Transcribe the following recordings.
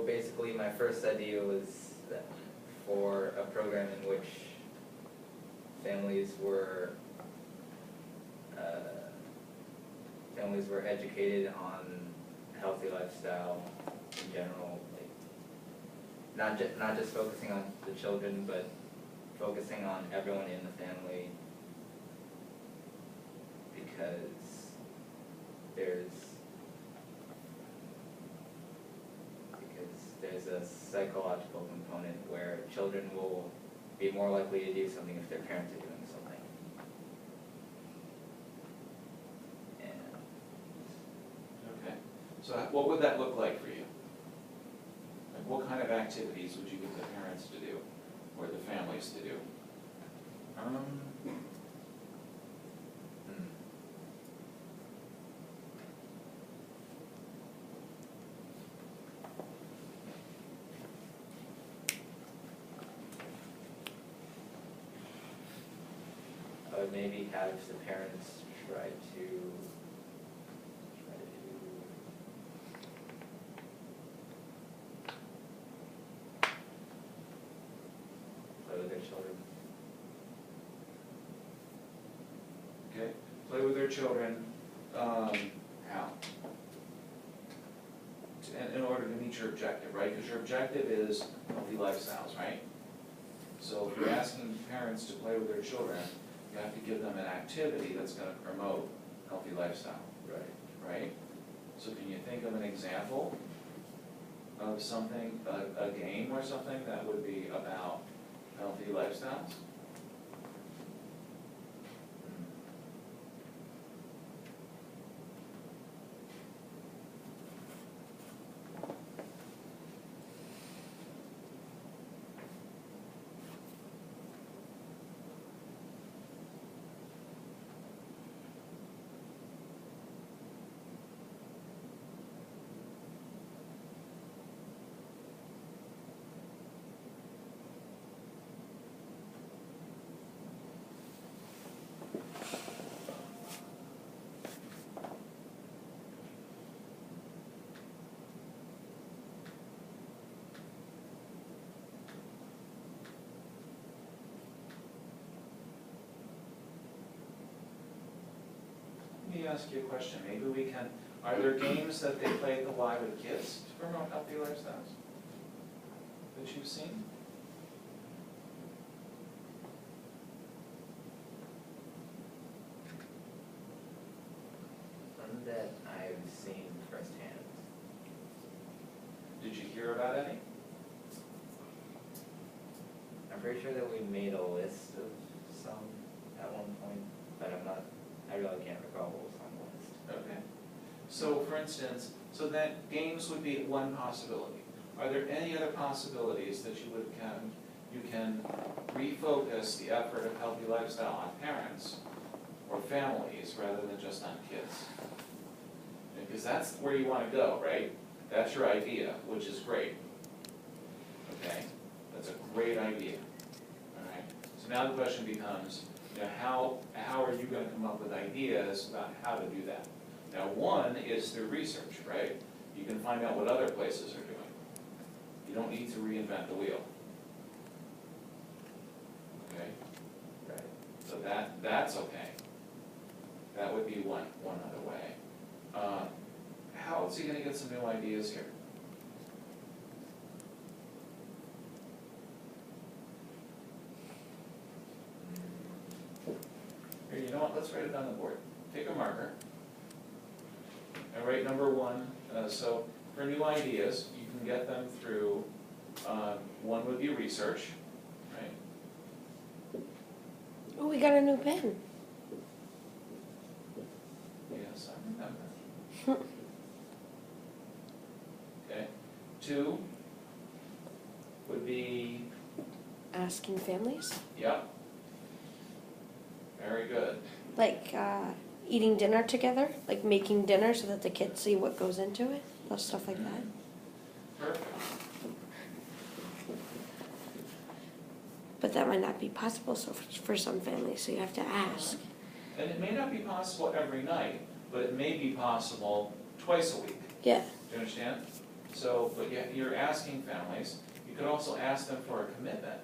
basically my first idea was that for a program in which families were educated on healthy lifestyle in general, like not just focusing on the children, but focusing on everyone in the family, because there's a psychological component where children will be more likely to do something if their parents are doing something. Okay. So what would that look like for you? Like what kind of activities would you get the parents to do or the families to do? I would maybe have the parents try to play with their children. Okay. Play with their children. How? In order to meet your objective, right? Because your objective is healthy lifestyles, right? So if you're asking parents to play with their children, you have to give them an activity that's going to promote healthy lifestyle. Right? So can you think of an example of something, a game or something that would be about healthy lifestyles? Let me ask you a question. Maybe we can, are there games that they play at the Y with kids to promote healthy lifestyles that you've seen? None that I've seen firsthand. Did you hear about any? I'm pretty sure that we made a list of some at one point, but I really can't recall what was on the list. Okay. So for instance, so that games would be one possibility. Are there any other possibilities that you can refocus the effort of healthy lifestyle on parents or families rather than just on kids? Because that's where you want to go, right? That's your idea, which is great. Okay? That's a great idea. All right? So now the question becomes, how are you going to come up with ideas about how to do that? Now, one is through research, right? You can find out what other places are doing. You don't need to reinvent the wheel. Okay? Right. So that's okay. That would be one other way. How is he going to get some new ideas here? Here, you know what? Let's write it on the board. Take a marker and write number one. So for new ideas, you can get them through, one would be research, right? Oh, we got a new pen. Yes, I remember. Okay. Two would be, Asking families. yep. Very good. Like eating dinner together, like making dinner so that the kids see what goes into it, stuff like that. Perfect. But that might not be possible for some families, so you have to ask. And it may not be possible every night, but it may be possible twice a week. Yeah. Do you understand? So, but you're asking families, you could also ask them for a commitment,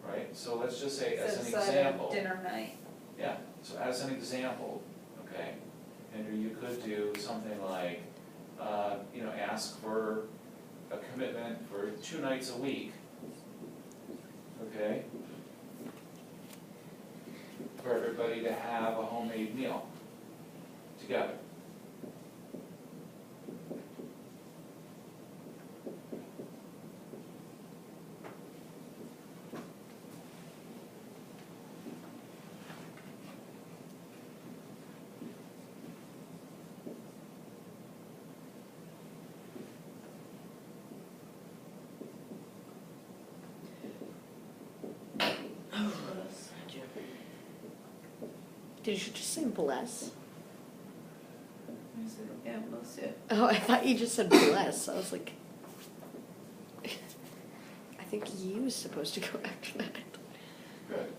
right? So let's just say as an Set aside a example. dinner night. Yeah, so as an example, okay, Andrew, you could do something like, ask for a commitment for 2 nights a week, okay? For everybody to have a homemade meal together. Did you just say bless? Yeah, most it. Oh, I thought you just said bless. I was like, I think you was supposed to go after that. Good.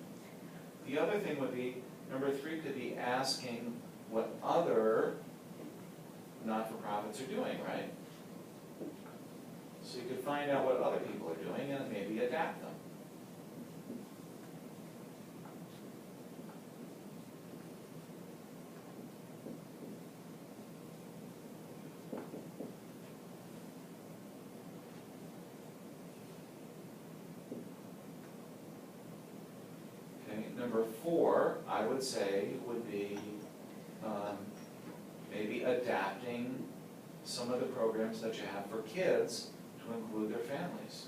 The other thing would be, number 3 could be asking what other not-for-profits are doing, right? So you could find out what other people are doing and maybe adapt them. Okay, number 4, I would say, would be maybe adapting some of the programs that you have for kids to include their families.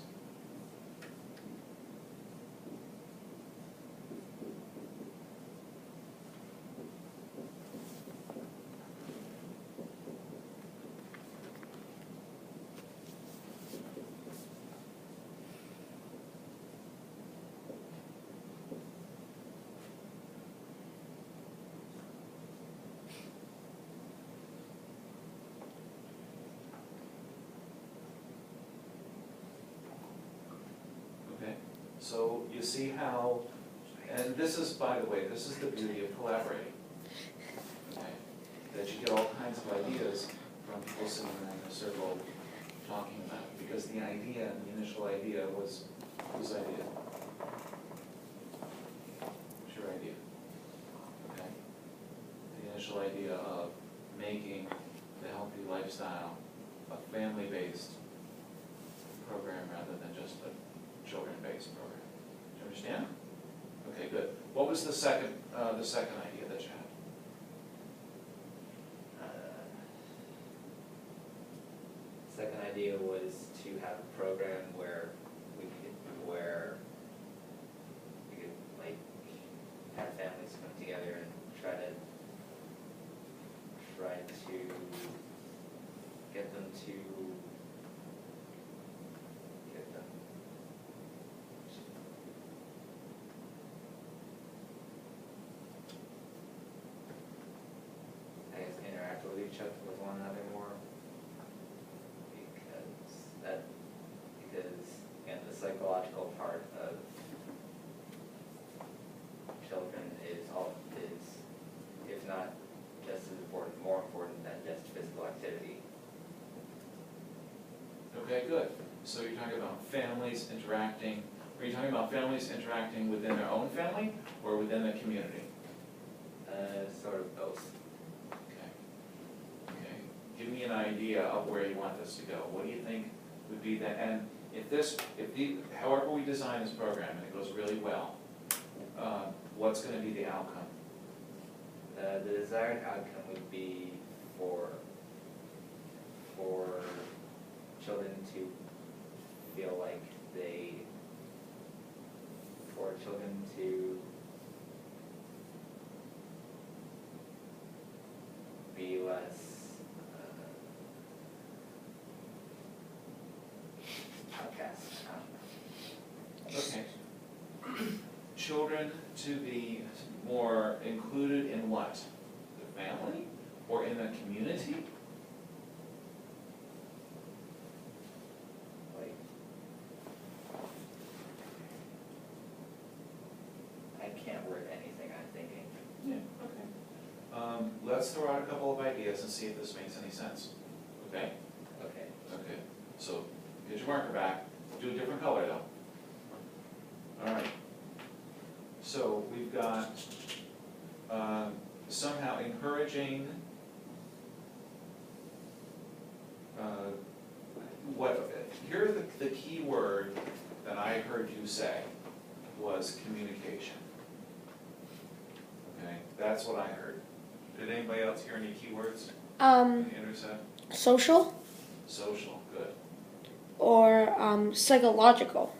Okay, so you see how, and this is, by the way, this is the beauty of collaborating. Okay, that you get all kinds of ideas from people sitting around in a circle talking about it, because the idea, the initial idea was whose idea? What's your idea? Okay, the initial idea of making the healthy lifestyle a family-based program rather than just a children-based program. Do you understand? Okay, good. What was the second idea that you had? Second idea was to have a program where we could like have families come together and try to get them I guess interact with each other, with one another more. Because again, the psychological part of children is if not just as important, more important than just physical activity. Okay, good. So you're talking about families interacting, are you talking about families interacting within their own family or within the community? Sort of both. Okay. Okay. Give me an idea of where you want this to go. What do you think would be the, and however we design this program and it goes really well, what's gonna be the outcome? The desired outcome would be for children to feel like for children to be less outcast. Okay. Children to be more included in what? The family or in the community? Like, I can't word anything I'm thinking. Yeah, okay. Let's throw out a couple of ideas and see if this makes any sense, okay? Okay. Okay. get your marker back, do a different color though. All right. So we've got somehow encouraging here the key word that I heard you say was communication. Okay, that's what I heard. Did anybody else hear any keywords? Andrew said? Social Social, good. or psychological,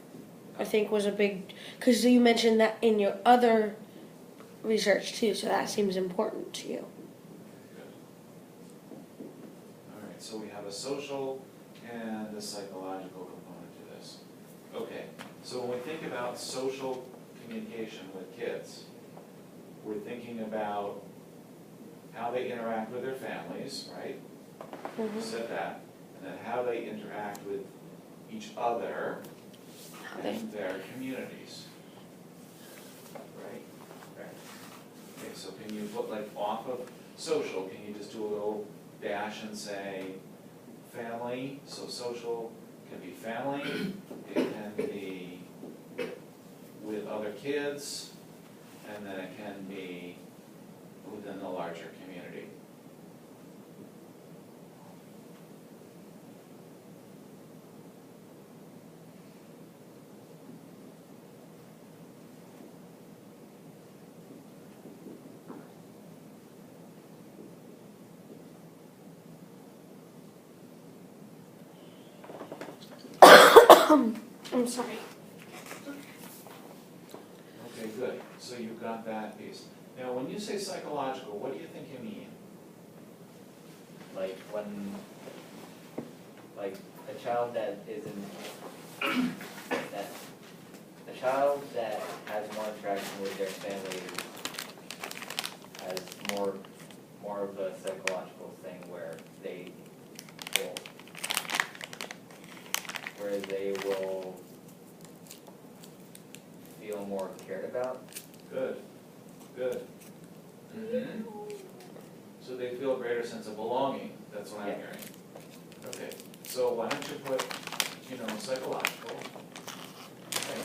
I think was a big, because you mentioned that in your other research too, so that seems important to you. Good. All right, so we have a social and a psychological component to this. Okay, so when we think about social communication with kids, we're thinking about how they interact with their families, right? Mm-hmm. You said that. And then how they interact with each other and their communities. Right? Right. Okay, so can you put like off of social, can you just do a little dash and say family? So social can be family, it can be with other kids, and then it can be within the larger community. I'm sorry. Okay, good. So you've got that piece. Now, when you say psychological, what do you think you mean? Like when, like a child that isn't, that, a child that has more interaction with their family has more of a psychological thing where they will feel more cared about. Good, good. Mm-hmm. So they feel a greater sense of belonging, that's what I'm Yeah. hearing. Okay, so why don't you put, psychological. Okay.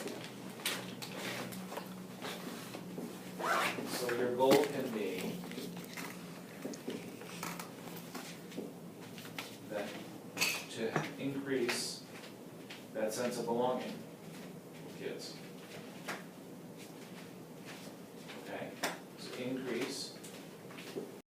So your goal can be that to increase that sense of belonging with kids.